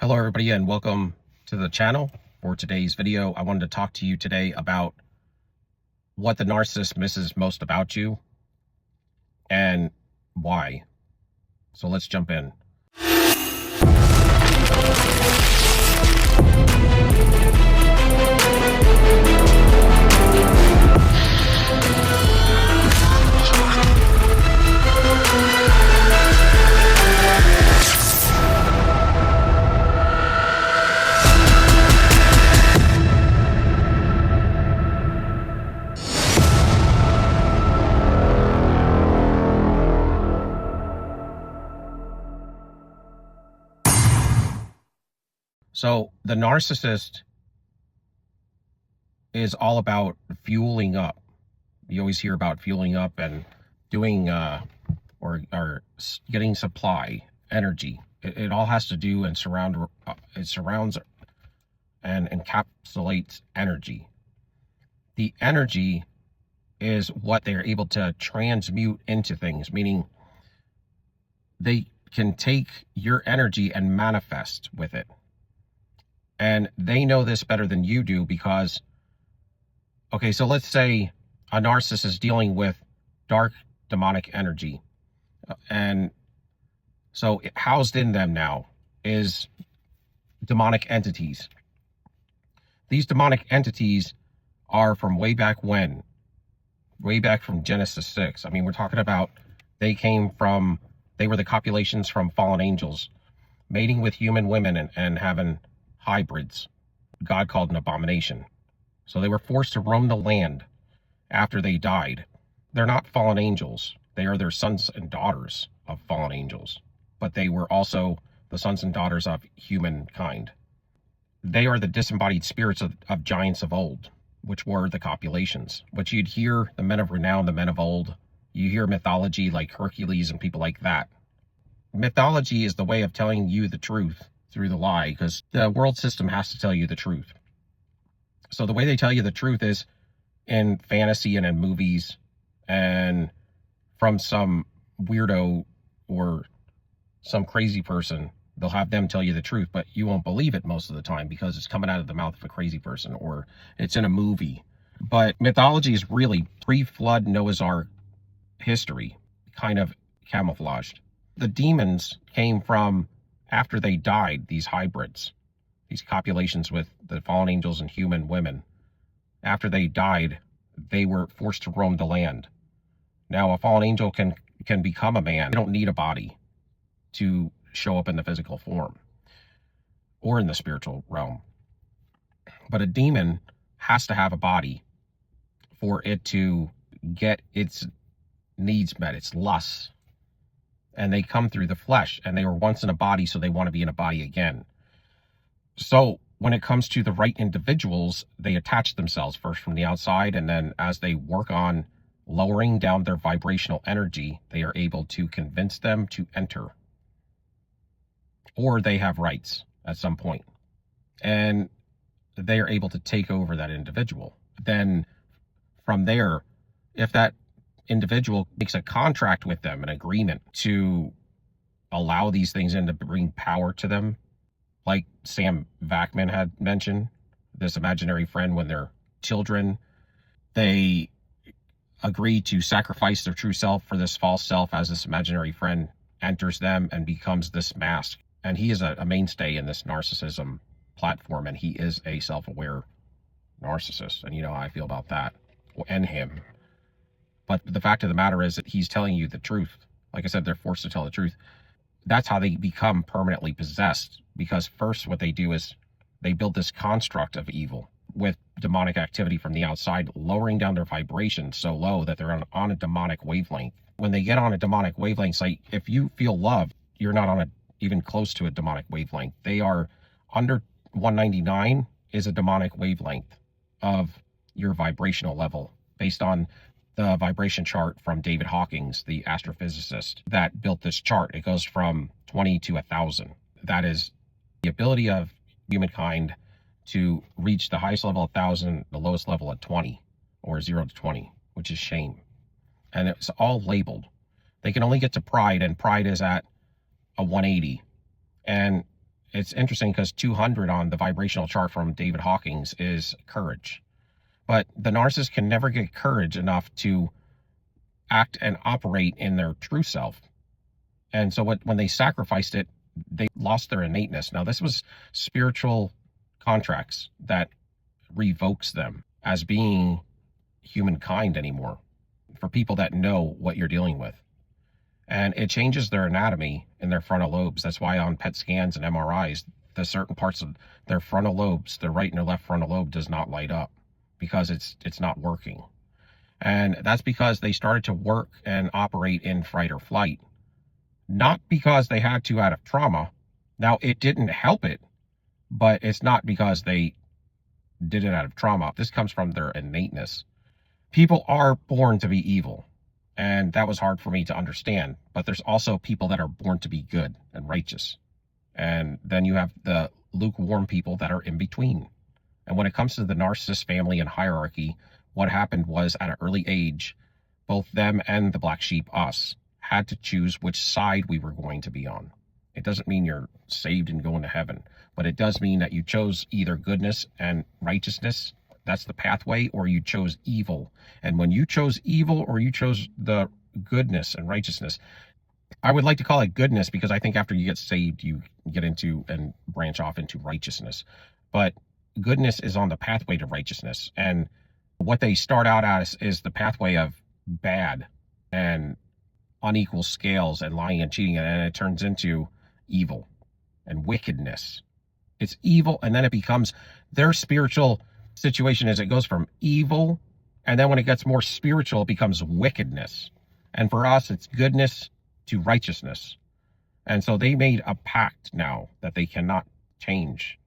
Hello everybody and welcome to the channel. For today's video, I wanted to talk to you today about what the narcissist misses most about you and why. So let's jump in. So the narcissist is all about fueling up. You always hear about fueling up and doing or getting supply, energy. It all has to do and it surrounds and encapsulates energy. The energy is what they're able to transmute into things, meaning they can take your energy and manifest with it. And they know this better than you do because, okay, so let's say a narcissist is dealing with dark demonic energy. And so housed in them now is demonic entities. These demonic entities are from way back when, way back from Genesis 6. I mean, we're talking about they were the copulations from fallen angels, mating with human women and having hybrids. God called an abomination. So they were forced to roam the land after they died. They're not fallen angels. They are their sons and daughters of fallen angels. But they were also the sons and daughters of humankind. They are the disembodied spirits of giants of old, which were the copulations. Which you'd hear the men of renown, the men of old. You hear mythology like Hercules and people like that. Mythology is the way of telling you the truth through the lie, because the world system has to tell you the truth. So the way they tell you the truth is in fantasy and in movies and from some weirdo or some crazy person. They'll have them tell you the truth, but you won't believe it most of the time because it's coming out of the mouth of a crazy person or it's in a movie. But mythology is really pre-flood Noah's Ark history, kind of camouflaged. The demons came from after they died, these hybrids, these copulations with the fallen angels and human women. After they died, they were forced to roam the land. Now, a fallen angel can become a man. They don't need a body to show up in the physical form or in the spiritual realm. But a demon has to have a body for it to get its needs met, its lusts. And they come through the flesh, and they were once in a body, so they want to be in a body again. So when it comes to the right individuals, they attach themselves first from the outside, and then as they work on lowering down their vibrational energy, they are able to convince them to enter. Or they have rights at some point, and they are able to take over that individual. Then from there, if that individual makes a contract with them, an agreement to allow these things in to bring power to them, like Sam Vakman had mentioned, this imaginary friend, when they're children, they agree to sacrifice their true self for this false self as this imaginary friend enters them and becomes this mask. And he is a mainstay in this narcissism platform, and he is a self-aware narcissist. And you know how I feel about that, and him. But the fact of the matter is that he's telling you the truth. Like I said, they're forced to tell the truth. That's how they become permanently possessed. Because first what they do is they build this construct of evil with demonic activity from the outside, lowering down their vibration so low that they're on a demonic wavelength. When they get on a demonic wavelength, like if you feel love, you're not on even close to a demonic wavelength. They are under 199 is a demonic wavelength of your vibrational level based on the vibration chart from David Hawkins, the astrophysicist that built this chart. It goes from 20 to 1,000. That is the ability of humankind to reach the highest level at 1,000, the lowest level at 20, or 0 to 20, which is shame. And it's all labeled. They can only get to pride, and pride is at a 180. And it's interesting because 200 on the vibrational chart from David Hawkins is courage. But the narcissist can never get courage enough to act and operate in their true self. And so when they sacrificed it, they lost their innateness. Now, this was spiritual contracts that revokes them as being humankind anymore for people that know what you're dealing with. And it changes their anatomy in their frontal lobes. That's why on PET scans and MRIs, the certain parts of their frontal lobes, their right and their left frontal lobe, does not light up because it's not working. And that's because they started to work and operate in fight or flight. Not because they had to out of trauma. Now, it didn't help it, but it's not because they did it out of trauma. This comes from their innateness. People are born to be evil, and that was hard for me to understand. But there's also people that are born to be good and righteous. And then you have the lukewarm people that are in between. And when it comes to the narcissist family and hierarchy, what happened was at an early age, both them and the black sheep, us, had to choose which side we were going to be on. It doesn't mean you're saved and going to heaven, but it does mean that you chose either goodness and righteousness, that's the pathway, or you chose evil. And when you chose evil or you chose the goodness and righteousness, I would like to call it goodness because I think after you get saved, you get into and branch off into righteousness. But goodness is on the pathway to righteousness. And what they start out as is the pathway of bad and unequal scales and lying and cheating, and it turns into evil and wickedness. It's evil, and then it becomes their spiritual situation is it goes from evil, and then when it gets more spiritual, it becomes wickedness. And for us, it's goodness to righteousness. And so they made a pact now that they cannot change.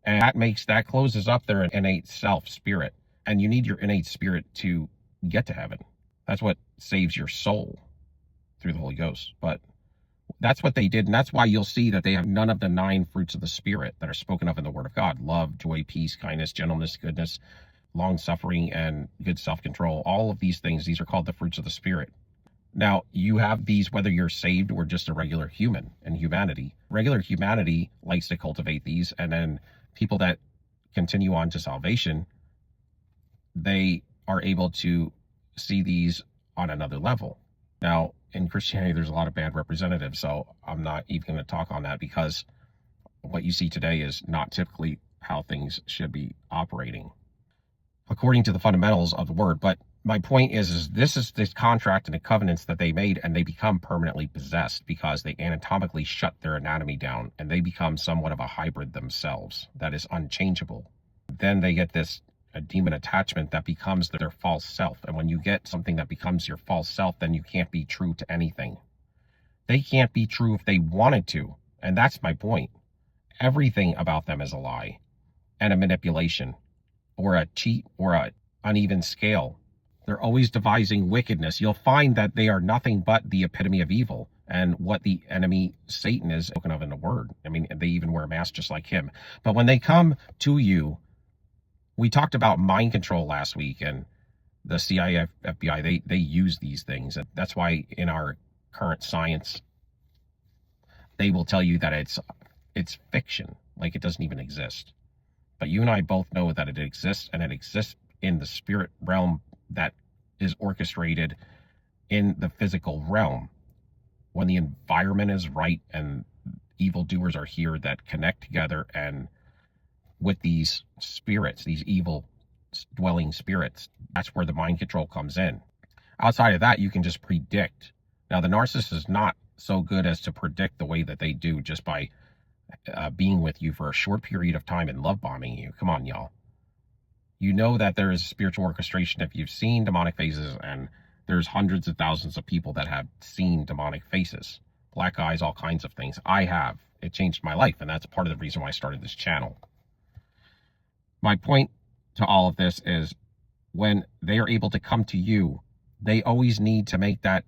And that closes up their innate self spirit. And you need your innate spirit to get to heaven. That's what saves your soul through the Holy Ghost. But that's what they did. And that's why you'll see that they have none of the 9 fruits of the Spirit that are spoken of in the Word of God. Love, joy, peace, kindness, gentleness, goodness, long-suffering, and good self-control. All of these things, these are called the fruits of the Spirit. Now, you have these whether you're saved or just a regular human in humanity. Regular humanity likes to cultivate these, and then people that continue on to salvation, they are able to see these on another level. Now, in Christianity, there's a lot of bad representatives, so I'm not even going to talk on that because what you see today is not typically how things should be operating according to the fundamentals of the word. But my point is this is this contract and the covenants that they made, and they become permanently possessed because they anatomically shut their anatomy down and they become somewhat of a hybrid themselves that is unchangeable. Then they get this a demon attachment that becomes their false self. And when you get something that becomes your false self, then you can't be true to anything. They can't be true if they wanted to. And that's my point. Everything about them is a lie and a manipulation or a cheat or a uneven scale. They're always devising wickedness. You'll find that they are nothing but the epitome of evil and what the enemy Satan is spoken of in the word. I mean, they even wear a mask just like him. But when they come to you, we talked about mind control last week, and the CIA, FBI, they use these things. And that's why in our current science, they will tell you that it's fiction, like it doesn't even exist. But you and I both know that it exists, and it exists in the spirit realm that is orchestrated in the physical realm. When the environment is right and evildoers are here that connect together and with these spirits, these evil dwelling spirits, that's where the mind control comes in. Outside of that, you can just predict. Now, the narcissist is not so good as to predict the way that they do just by being with you for a short period of time and love bombing you. Come on, y'all. You know that there is spiritual orchestration if you've seen demonic faces, and there's hundreds of thousands of people that have seen demonic faces, black eyes, all kinds of things. I have. It changed my life, and that's part of the reason why I started this channel. My point to all of this is when they are able to come to you, they always need to make that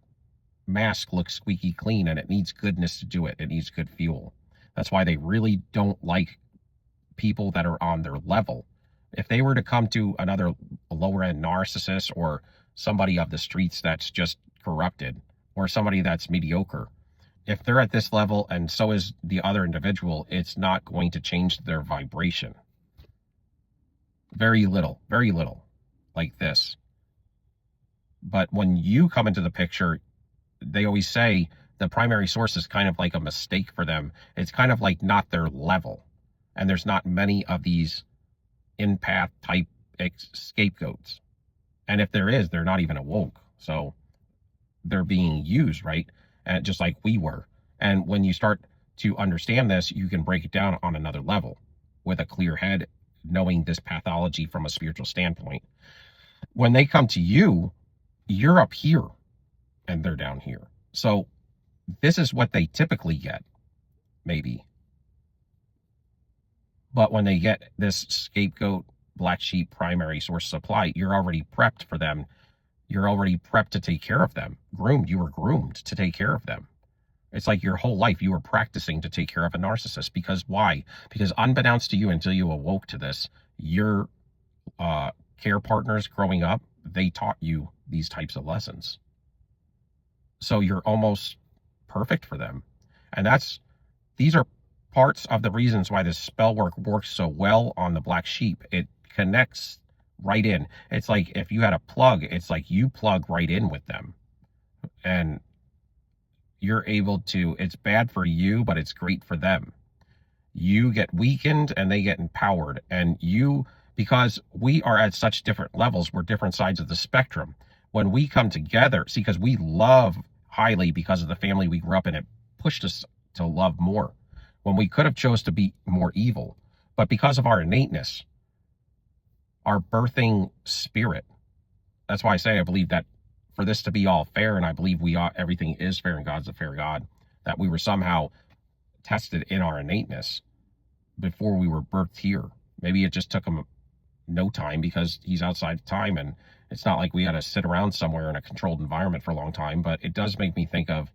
mask look squeaky clean, and it needs goodness to do it. It needs good fuel. That's why they really don't like people that are on their level. If they were to come to another lower end narcissist or somebody of the streets that's just corrupted or somebody that's mediocre, if they're at this level and so is the other individual, it's not going to change their vibration. Very little, like this. But when you come into the picture, they always say the primary source is kind of like a mistake for them. It's kind of like not their level. And there's not many of these empath type scapegoats. And if there is, they're not even awoke. So they're being used, right? And just like we were. And when you start to understand this, you can break it down on another level with a clear head, knowing this pathology from a spiritual standpoint. When they come to you, you're up here and they're down here. So this is what they typically get, maybe. But when they get this scapegoat, black sheep, primary source supply, you're already prepped for them. You're already prepped to take care of them. Groomed. You were groomed to take care of them. It's like your whole life you were practicing to take care of a narcissist. Because why? Because unbeknownst to you, until you awoke to this, your care partners growing up, they taught you these types of lessons. So you're almost perfect for them. And these are parts of the reasons why this spell work works so well on the black sheep. It connects right in. It's like if you had a plug, it's like you plug right in with them. And you're able to, it's bad for you, but it's great for them. You get weakened and they get empowered. And you, because we are at such different levels, we're different sides of the spectrum. When we come together, see, because we love highly because of the family we grew up in, it pushed us to love more when we could have chose to be more evil. But because of our innateness, our birthing spirit, that's why I say I believe that for this to be all fair, and I believe everything is fair and God's a fair God, that we were somehow tested in our innateness before we were birthed here. Maybe it just took him no time because he's outside of time, and it's not like we had to sit around somewhere in a controlled environment for a long time. But it does make me think of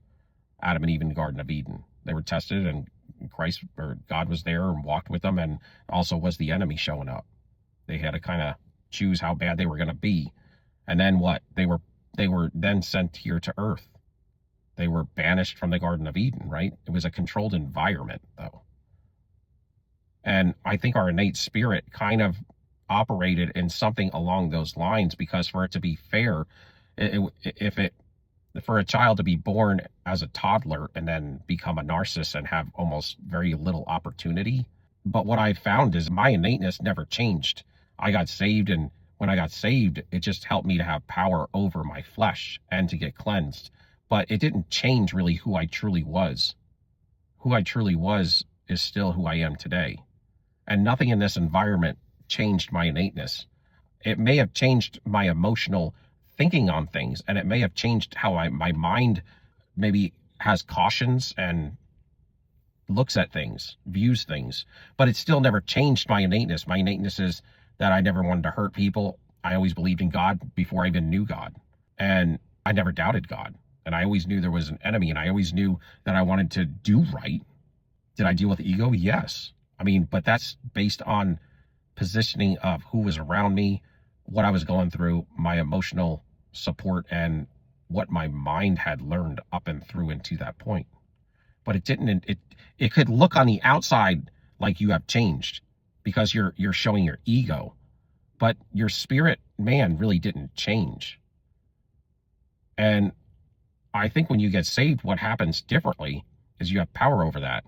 Adam and Eve in the Garden of Eden. They were tested, and Christ or God was there and walked with them, and also was the enemy showing up. They had to kind of choose how bad they were going to be. And then what? They were then sent here to earth. They were banished from the Garden of Eden, right? It was a controlled environment, though. And I think our innate spirit kind of operated in something along those lines, because for it to be fair, for a child to be born as a toddler and then become a narcissist and have almost very little opportunity. But what I found is my innateness never changed. I got saved, and when I got saved, it just helped me to have power over my flesh and to get cleansed. But it didn't change really who I truly was. Who I truly was is still who I am today. And nothing in this environment changed my innateness. It may have changed my emotional thinking on things, and it may have changed how my mind maybe has cautions and looks at things, views things, but it still never changed my innateness. My innateness is that I never wanted to hurt people. I always believed in God before I even knew God, and I never doubted God. And I always knew there was an enemy, and I always knew that I wanted to do right. Did I deal with ego? Yes. I mean, but that's based on positioning of who was around me, what I was going through, my emotional support, and what my mind had learned up and through into that point. But it didn't, it could look on the outside like you have changed because you're showing your ego, but your spirit man really didn't change. And I think when you get saved, what happens differently is you have power over that.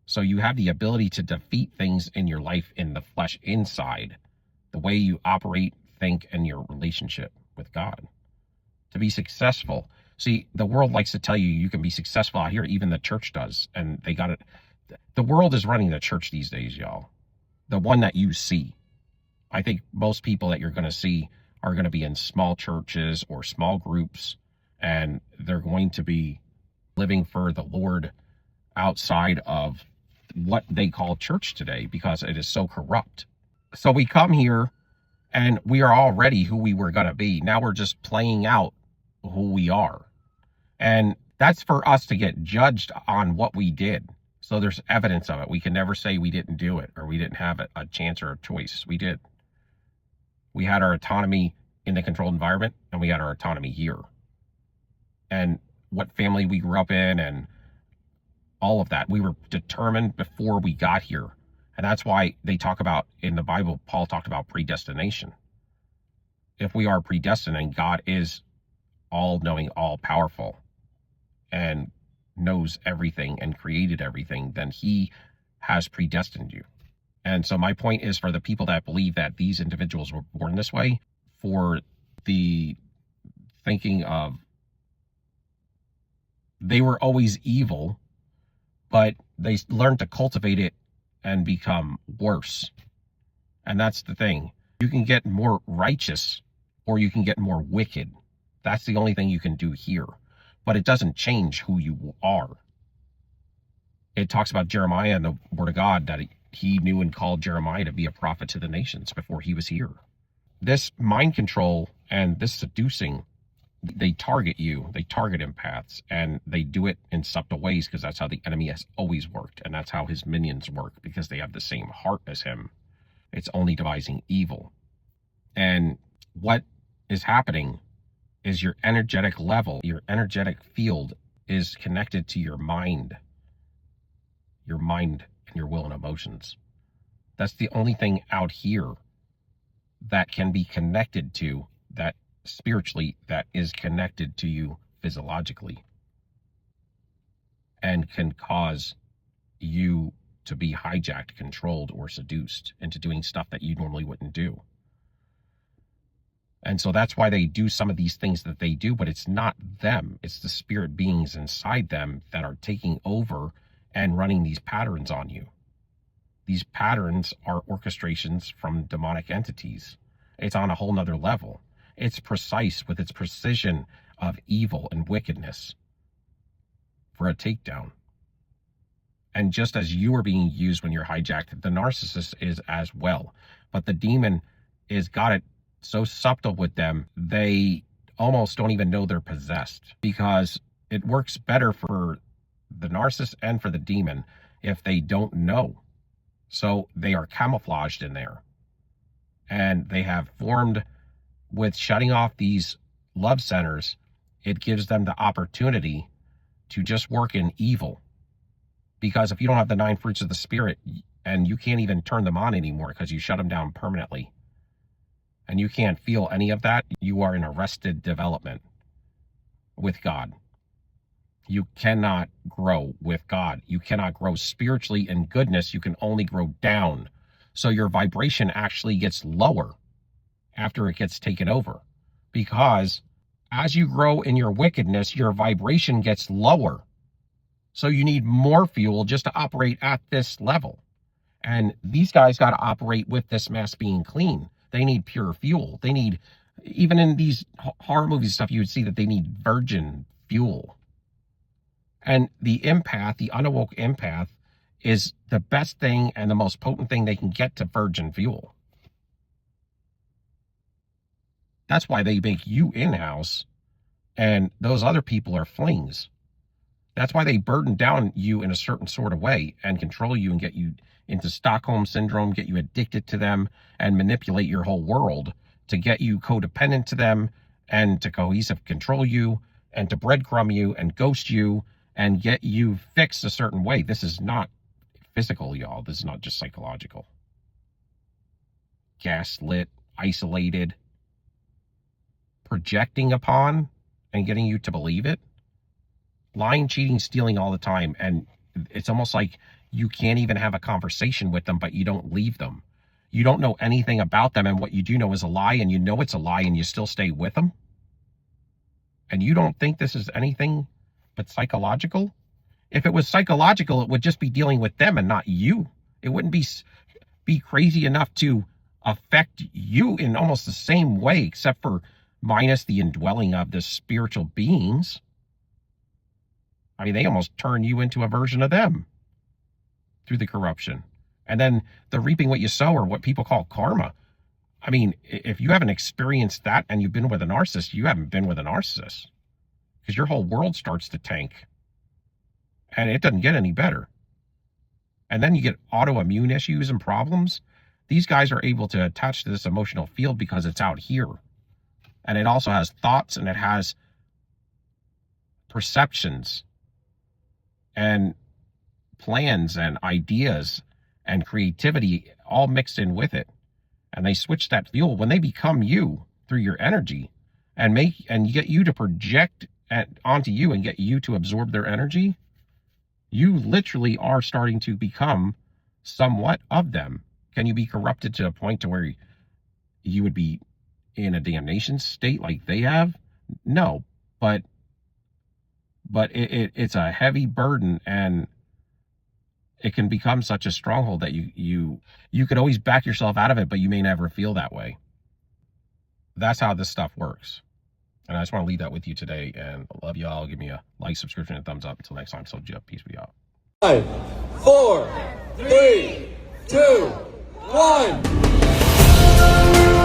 So you have the ability to defeat things in your life in the flesh inside, the way you operate, think, and your relationship with God. To be successful. See, the world likes to tell you you can be successful out here. Even the church does. And they got it. The world is running the church these days, y'all. The one that you see. I think most people that you're going to see are going to be in small churches or small groups, and they're going to be living for the Lord outside of what they call church today, because it is so corrupt. So we come here and we are already who we were going to be. Now we're just playing out who we are. And that's for us to get judged on what we did. So there's evidence of it. We can never say we didn't do it or we didn't have a chance or a choice. We did. We had our autonomy in the controlled environment, and we had our autonomy here. And what family we grew up in and all of that. We were determined before we got here. And that's why they talk about, in the Bible, Paul talked about predestination. If we are predestined and God is all-knowing, all-powerful, and knows everything and created everything, then he has predestined you. And so my point is, for the people that believe that these individuals were born this way, for the thinking of they were always evil, but they learned to cultivate it and become worse. And that's the thing. You can get more righteous or you can get more wicked. That's the only thing you can do here. But it doesn't change who you are. It talks about Jeremiah in the Word of God that he knew and called Jeremiah to be a prophet to the nations before he was here. This mind control and this seducing, they target you, they target empaths, and they do it in subtle ways because that's how the enemy has always worked, and that's how his minions work, because they have the same heart as him. It's only devising evil. And what is happening is your energetic level, your energetic field is connected to your mind and your will and emotions. That's the only thing out here that can be connected to, that spiritually, that is connected to you physiologically, and can cause you to be hijacked, controlled, or seduced into doing stuff that you normally wouldn't do. And so that's why they do some of these things that they do, but it's not them. It's the spirit beings inside them that are taking over and running these patterns on you. These patterns are orchestrations from demonic entities. It's on a whole nother level. It's precise with its precision of evil and wickedness for a takedown. And just as you are being used when you're hijacked, the narcissist is as well. But the demon is got it so subtle with them, they almost don't even know they're possessed, because it works better for the narcissist and for the demon if they don't know. So they are camouflaged in there. And they have formed, with shutting off these love centers, it gives them the opportunity to just work in evil. Because if you don't have the 9 fruits of the Spirit, and you can't even turn them on anymore because you shut them down permanently, and you can't feel any of that, you are in arrested development with God. You cannot grow with God. You cannot grow spiritually in goodness. You can only grow down. So your vibration actually gets lower after it gets taken over. Because as you grow in your wickedness, your vibration gets lower. So you need more fuel just to operate at this level. And these guys got to operate with this mess being clean. They need pure fuel. They need, even in these horror movie stuff, you would see that they need virgin fuel. And the empath, the unawoke empath, is the best thing and the most potent thing they can get to virgin fuel. That's why they make you in-house, and those other people are flings. That's why they burden down you in a certain sort of way and control you and get you into Stockholm Syndrome, get you addicted to them, and manipulate your whole world to get you codependent to them and to cohesive control you and to breadcrumb you and ghost you and get you fixed a certain way. This is not physical, y'all. This is not just psychological. Gaslit, isolated, projecting upon and getting you to believe it. Lying, cheating, stealing all the time. And it's almost like you can't even have a conversation with them, but you don't leave them. You don't know anything about them, and what you do know is a lie, and you know it's a lie, and you still stay with them. And you don't think this is anything but psychological? If it was psychological, it would just be dealing with them and not you. It wouldn't be crazy enough to affect you in almost the same way, except for minus the indwelling of the spiritual beings. I mean, they almost turn you into a version of them through the corruption. And then the reaping what you sow, or what people call karma. I mean, if you haven't experienced that and you've been with a narcissist, you haven't been with a narcissist. Because your whole world starts to tank. And it doesn't get any better. And then you get autoimmune issues and problems. These guys are able to attach to this emotional field because it's out here. And it also has thoughts, and it has perceptions. And plans and ideas and creativity all mixed in with it. And they switch that fuel when they become you through your energy and get you to project onto you and get you to absorb their energy. You literally are starting to become somewhat of them. Can you be corrupted to a point to where you would be in a damnation state like they have? No, but it's a heavy burden, and it can become such a stronghold that you could always back yourself out of it, but you may never feel that way. That's how this stuff works. And I just want to leave that with you today, and I love you all. Give me a like, subscription, and thumbs up. Until next time, so Jeff, peace be out. 5, 4, 3, 2, 1.